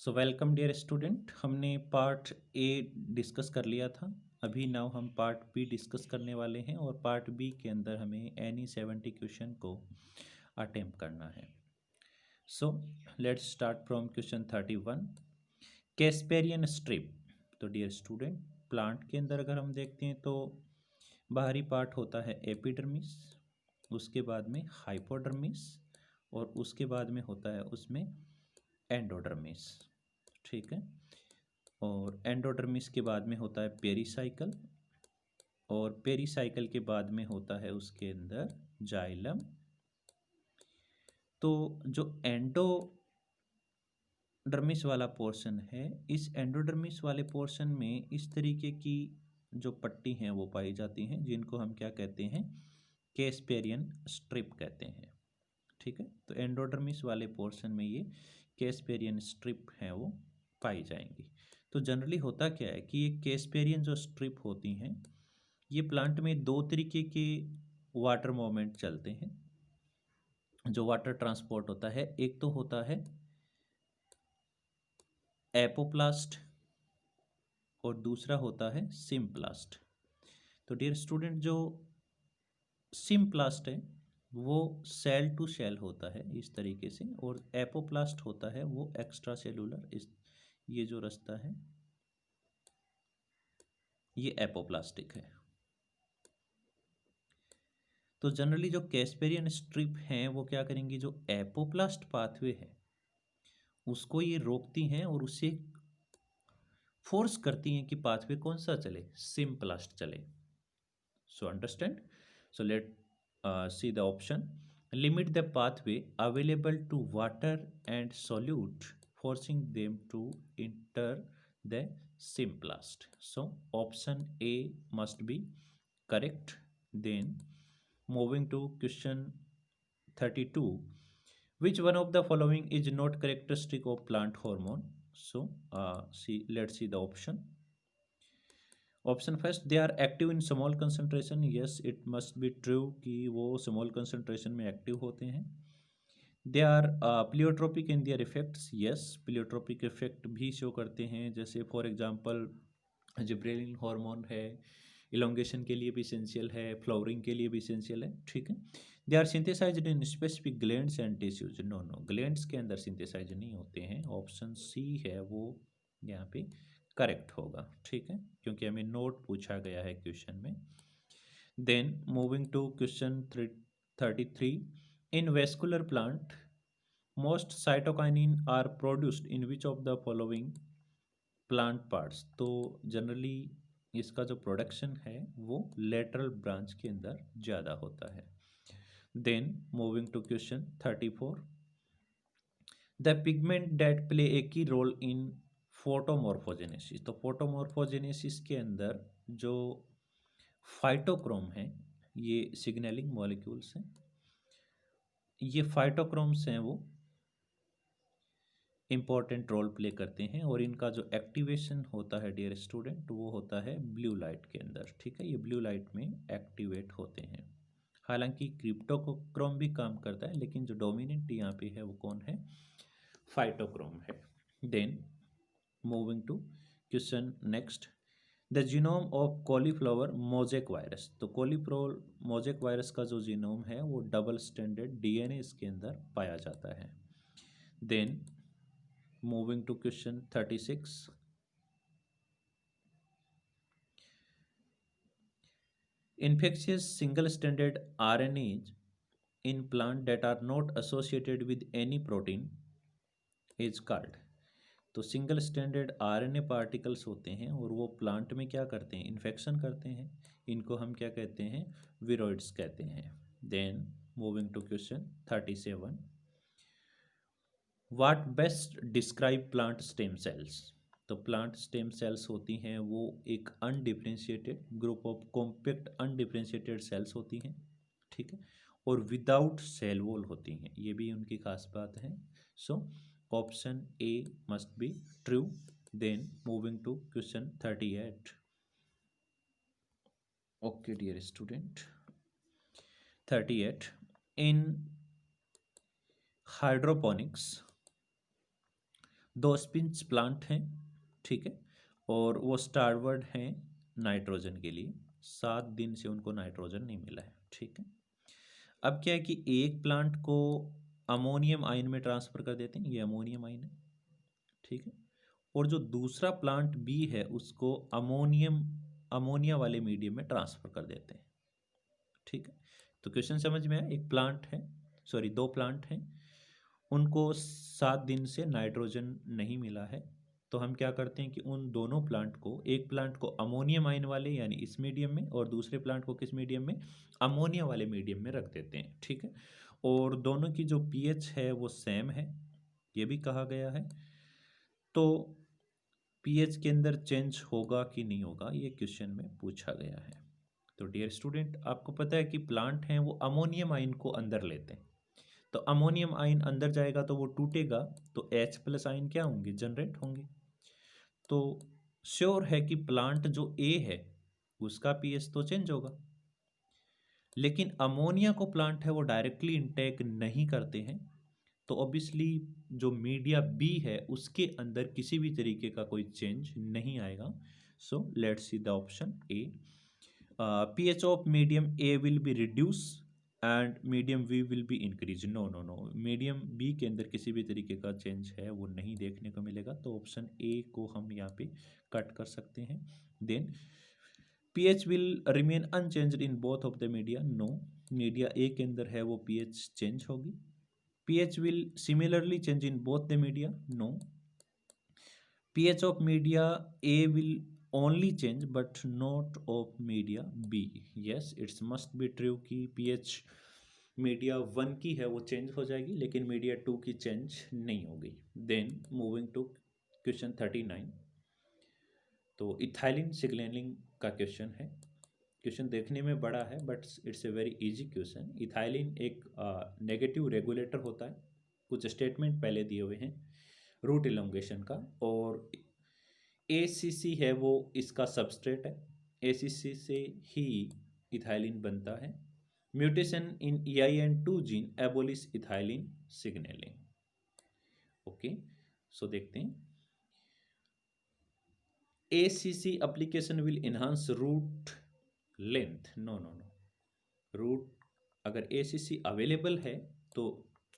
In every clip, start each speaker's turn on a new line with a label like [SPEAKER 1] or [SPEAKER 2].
[SPEAKER 1] सो welcome dear student. हमने part A discuss कर लिया था। अभी नाउ हम पार्ट बी डिस्कस करने वाले हैं और पार्ट बी के अंदर हमें एनी 70 क्वेश्चन को अटेम्प्ट करना है। So let's start from question 31। Casparian strip. तो डियर स्टूडेंट, प्लांट के अंदर अगर हम देखते हैं तो बाहरी पार्ट होता है एपिडर्मिस, उसके बाद में हाइपोडर्मिस और उसके बाद में होता है उसमें एंडोडर्मिस। ठीक है। और एंडोडर्मिस के बाद में होता है पेरिसाइकल और पेरिसाइकल के बाद में होता है उसके अंदर जाइलम। तो जो एंडोडर्मिस वाला पोर्शन है, इस एंडोडर्मिस वाले पोर्शन में इस तरीके की जो पट्टी हैं वो पाई जाती हैं, जिनको हम क्या कहते हैं, कैस्पेरियन स्ट्रिप कहते हैं। ठीक है। तो एंडोडर्मिस वाले पोर्शन में ये कैस्पेरियन स्ट्रिप हैं वो पाई जाएंगी। तो जनरली होता क्या है कि ये कैस्पेरियन जो स्ट्रिप होती हैं, ये प्लांट में दो तरीके के वाटर मूवमेंट चलते हैं, जो वाटर ट्रांसपोर्ट होता है। एक तो होता है एपोप्लास्ट और दूसरा होता है सिम्प्लास्ट। तो डियर स्टूडेंट, जो सिम्प्लास्ट है वो सेल टू सेल होता है इस तरीके से, और एपोप्लास्ट होता है वो एक्स्ट्रा सेलुलर। इस ये जो रास्ता है ये एपोप्लास्टिक है। तो जनरली जो कैस्पेरियन स्ट्रिप हैं वो क्या करेंगी, जो एपोप्लास्ट पाथवे है उसको ये रोकती हैं और उसे फोर्स करती हैं कि पाथवे कौन सा चले, सिम्प्लास्ट चले। So understand. So let see the option. Limit the pathway available to water and solute, forcing them to enter the symplast. So option A must be correct. Then moving to question 32, which one of the following is not characteristic of plant hormone? So let's see the option. Option first, they are active in small concentration. Yes, it must be true कि वो small concentration में active होते हैं। They are pleiotropic in their effects. Yes, pleiotropic effect भी show करते हैं, जैसे for example gibberellin hormone है, इलोंगेशन के लिए भी इसेंशियल है, फ्लावरिंग के लिए भी इसेंशियल है। ठीक है। They are synthesised in specific glands and tissues. No no, glands के अंदर सिंथेसाइज नहीं होते हैं। ऑप्शन सी है वो यहाँ पे करेक्ट होगा। ठीक है, क्योंकि हमें नोट पूछा गया है क्वेश्चन में। Then moving to question 33, in vascular plant most cytokinin are produced in which of the following plant parts. तो जनरली इसका जो प्रोडक्शन है वो लेटरल ब्रांच के अंदर ज़्यादा होता है। Then moving to question 34, the pigment that play a key role in photomorphogenesis. तो फोटोमॉर्फोजेनेसिस के अंदर जो फाइटोक्रोम है, ये सिग्नलिंग मॉलिक्यूल्स हैं। ये फाइटोक्रोम्स हैं वो इम्पॉर्टेंट रोल प्ले करते हैं, और इनका जो एक्टिवेशन होता है डियर स्टूडेंट वो होता है ब्लू लाइट के अंदर। ठीक है, ये ब्लू लाइट में एक्टिवेट होते हैं। हालांकि क्रिप्टोक्रोम भी काम करता है, लेकिन जो डोमिनेंट यहाँ पे है वो कौन है, फाइटोक्रोम है। Then moving to question next, the genome of cauliflower mosaic virus. तो कॉलीफ्लावर मोजेक वायरस का जो जीनोम है वो डबल स्टैंडर्ड डीएनए इसके अंदर पाया जाता है। Then moving to question 36, infectious single stranded RNAs in plant that are not associated with any protein is called। तो सिंगल स्टैंडर्ड आरएनए पार्टिकल्स होते हैं और वो प्लांट में क्या करते हैं, इन्फेक्शन करते हैं। इनको हम क्या कहते हैं, विरोइड्स कहते हैं। Then moving to question 37, what best describe plant stem cells. तो प्लांट स्टेम सेल्स होती हैं वो एक undifferentiated group of compact undifferentiated cells होती हैं। ठीक है, और विदाउट सेल वॉल होती हैं, ये भी उनकी खास बात है। So option A must be true. Then moving to question 38, okay dear student, 38, in hydroponics 2 spinach plant हैं, ठीक है, और वो स्टारवर्ड हैं नाइट्रोजन के लिए। 7 दिन से उनको नाइट्रोजन नहीं मिला है, ठीक है। अब क्या है कि एक प्लांट को अमोनियम आयन में ट्रांसफ़र कर देते हैं, ये अमोनियम आयन है, ठीक है, और जो दूसरा प्लांट बी है उसको अमोनिया वाले मीडियम में ट्रांसफ़र कर देते हैं, ठीक है। तो क्वेश्चन समझ में आया। एक प्लांट है, सॉरी 2 प्लांट हैं, उनको 7 दिन से नाइट्रोजन नहीं मिला है, तो हम क्या करते हैं कि उन दोनों प्लांट को, एक प्लांट को अमोनियम आयन वाले यानी इस मीडियम में, और दूसरे प्लांट को किस मीडियम में, अमोनिया वाले मीडियम में रख देते हैं, ठीक है। और दोनों की जो पीएच है वो सेम है, ये भी कहा गया है। तो पीएच के अंदर चेंज होगा कि नहीं होगा, ये क्वेश्चन में पूछा गया है। तो डियर स्टूडेंट, आपको पता है कि प्लांट हैं वो अमोनियम आयन को अंदर लेते हैं, तो अमोनियम आयन अंदर जाएगा तो वो टूटेगा, तो H प्लस आयन क्या होंगे, जनरेट होंगे। तो श्योर है कि प्लांट जो ए है उसका पीएच तो चेंज होगा, लेकिन अमोनिया को प्लांट है वो डायरेक्टली इनटेक नहीं करते हैं, तो ऑब्वियसली जो मीडिया बी है उसके अंदर किसी भी तरीके का कोई चेंज नहीं आएगा। So let's see the option A. pH of medium A will be reduced and medium B will be increased। No no no, medium B के अंदर किसी भी तरीके का चेंज है वो नहीं देखने को मिलेगा, तो ऑप्शन ए को हम यहाँ पे कट कर सकते हैं। Then pH will remain unchanged in both of the media। No, media A के अंदर है वो pH चेंज होगी। pH will similarly change in both the media। No, pH of media A will only change but not of media B। yes, it's must be true कि pH media 1 की है वो change हो जाएगी, लेकिन media 2 की change नहीं होगी। Then moving to question 39। तो इथाइलिन सिग्नलिंग का क्वेश्चन है। क्वेश्चन देखने में बड़ा है but it's a very easy question. Ethylene एक नेगेटिव रेगुलेटर होता है, कुछ स्टेटमेंट पहले दिए हुए हैं रूट इलोंगेशन का, और ACC है वो इसका सबस्ट्रेट है, ACC से ही इथाइलिन बनता है। Mutation in EIN2 gene abolish ethylene signalling. Okay, so देखते हैं। ACC application will enhance root length. No no no, root अगर ACC अवेलेबल है तो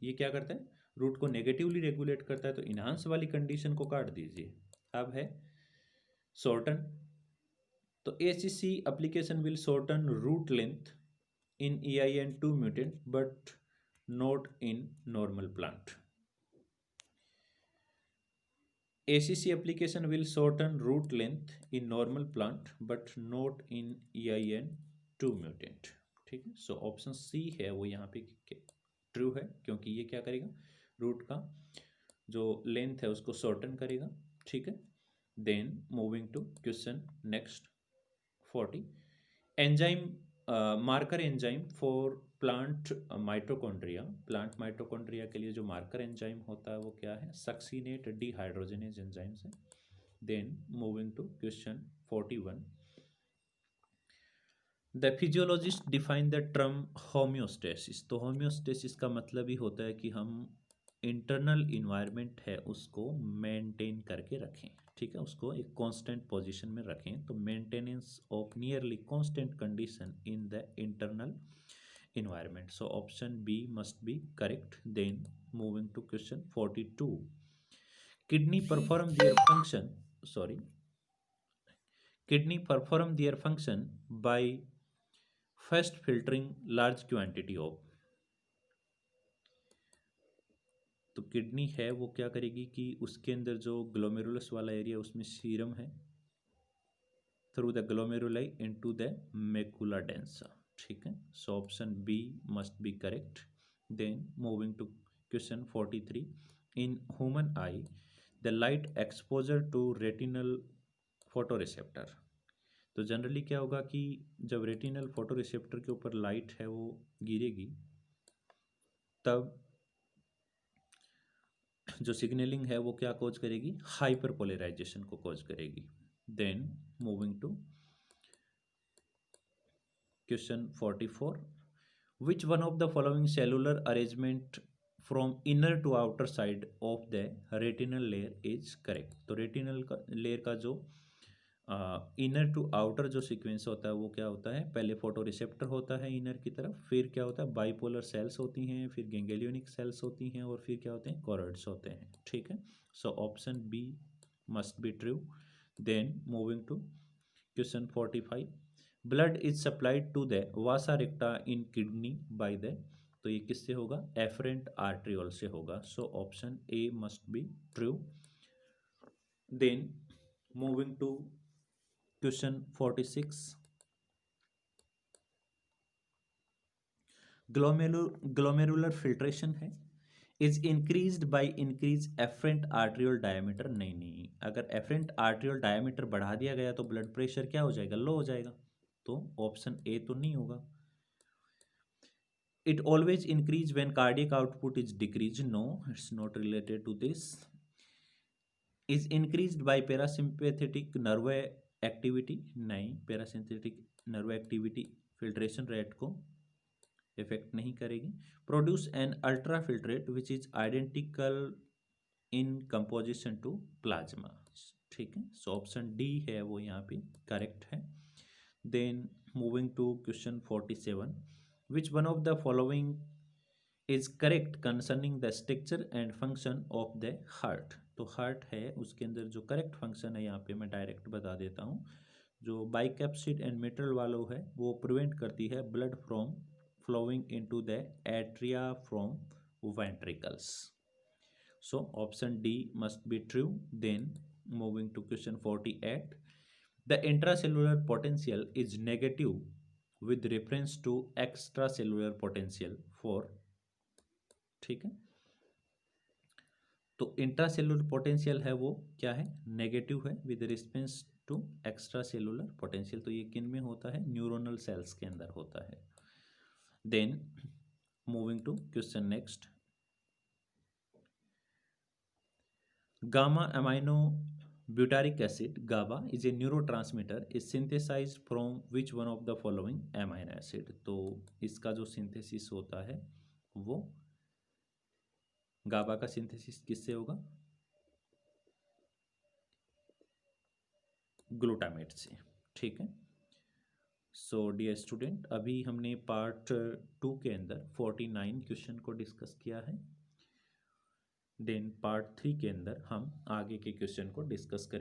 [SPEAKER 1] ये क्या करता है, रूट को नेगेटिवली रेगुलेट करता है, तो इनहांस वाली कंडीशन को काट दीजिए। अब है शॉर्टन, तो ACC application will shorten root length in EIN2 mutant but not in normal plant। ACC application will shorten root length in normal plant but not in EIN2 mutant। ठीक है, so option C है वो यहाँ पे true है, क्योंकि ये क्या करेगा, रूट का जो लेंथ है उसको शॉर्टन करेगा, ठीक है। Then moving to question next 40। Enzyme marker enzyme for plant mitochondria. Plant mitochondria के लिए जो मार्कर एंजाइम होता है वो क्या है, सक्सीनेट डिहाइड्रोजनेज एंजाइम्स है। Then moving to question 41। The physiologist define the term homeostasis. तो होम्योस्टेसिस का मतलब ही होता है कि हम इंटरनल इन्वायरमेंट है उसको मेंटेन करके रखें, ठीक है, उसको एक कांस्टेंट पोजीशन में रखें। तो maintenance of nearly constant condition in the internal environment. So option B must be correct. Then moving to question 42। Kidney perform their function, sorry, kidney perform their function by first filtering large quantity of. तो kidney है वो क्या करेगी कि उसके अंदर जो glomerulus वाला एरिया उसमें सीरम है, through the glomeruli into the macula densa, ठीक है। So option B must be correct. Then moving to question 43। In human eye the light exposure to retinal photoreceptor. तो जनरली क्या होगा कि जब रेटिनल फोटोरिसेप्टर के ऊपर लाइट है वो गिरेगी तब जो सिग्नलिंग है वो क्या कॉज करेगी, हाइपर पोलराइजेशन को कॉज करेगी। Then moving to question 44। Which one of the following cellular arrangement from inner to outer side of the retinal layer is correct. तो रेटिनल का लेयर का जो इनर टू आउटर जो sequence होता है वो क्या होता है, पहले फोटो रिसेप्टर होता है इनर की तरफ, फिर क्या होता है बाइपोलर सेल्स होती हैं, फिर गैंग्लियोनिक सेल्स होती हैं, और फिर क्या होते हैं कॉर्ड्स होते हैं। ठीक है, so option B must be true. Then moving to question 45, blood is supplied to the vasa recta in kidney by the, तो ये किससे होगा, एफरेंट आर्ट्रियोल से होगा। So option A must be true. Then moving to question 46, glomerular filtration है, is increased by increase afferent arteriole diameter. नहीं, अगर efferent arteriole diameter बढ़ा दिया गया तो ब्लड प्रेशर क्या हो जाएगा, लो हो जाएगा, तो ऑप्शन ए तो नहीं होगा। It always increase when cardiac output is decrease, no it's not related to this. Is increased by parasympathetic nerve activity, नहीं, parasympathetic nerve activity filtration rate को इफेक्ट नहीं करेगी। Produce an ultra filtrate which is identical in composition to plasma. ठीक है, so option D है वो यहाँ पे करेक्ट है। Then moving to question 47, which one of the following is correct concerning the structure and function of the heart. तो heart है, उसके अंदर जो करेक्ट फंक्शन है यहाँ पे मैं डायरेक्ट बता देता हूँ। जो बाइकैप्सिड एंड मिट्रल वाल्व है वो प्रिवेंट करती है blood from flowing into the atria from ventricles. So option D must be true. Then moving to question 48, the intracellular potential is negative with reference to extracellular potential for, ठीक है, तो intracellular potential है वो क्या है, negative है with respect to extracellular potential. तो ये किन में होता है, न्यूरोनल सेल्स के अंदर होता है। Then moving to question next, gamma amino butyric acid GABA is a neurotransmitter is synthesized from which one of the following amino acid। तो इसका जो सिंथेसिस होता है वो GABA का सिंथेसिस किससे होगा, ग्लूटामेट से। ठीक है, सो डियर स्टूडेंट, अभी हमने पार्ट 2 के अंदर 49 क्वेश्चन को डिस्कस किया है। देन पार्ट 3 के अंदर हम आगे के क्वेश्चन को डिस्कस करेंगे।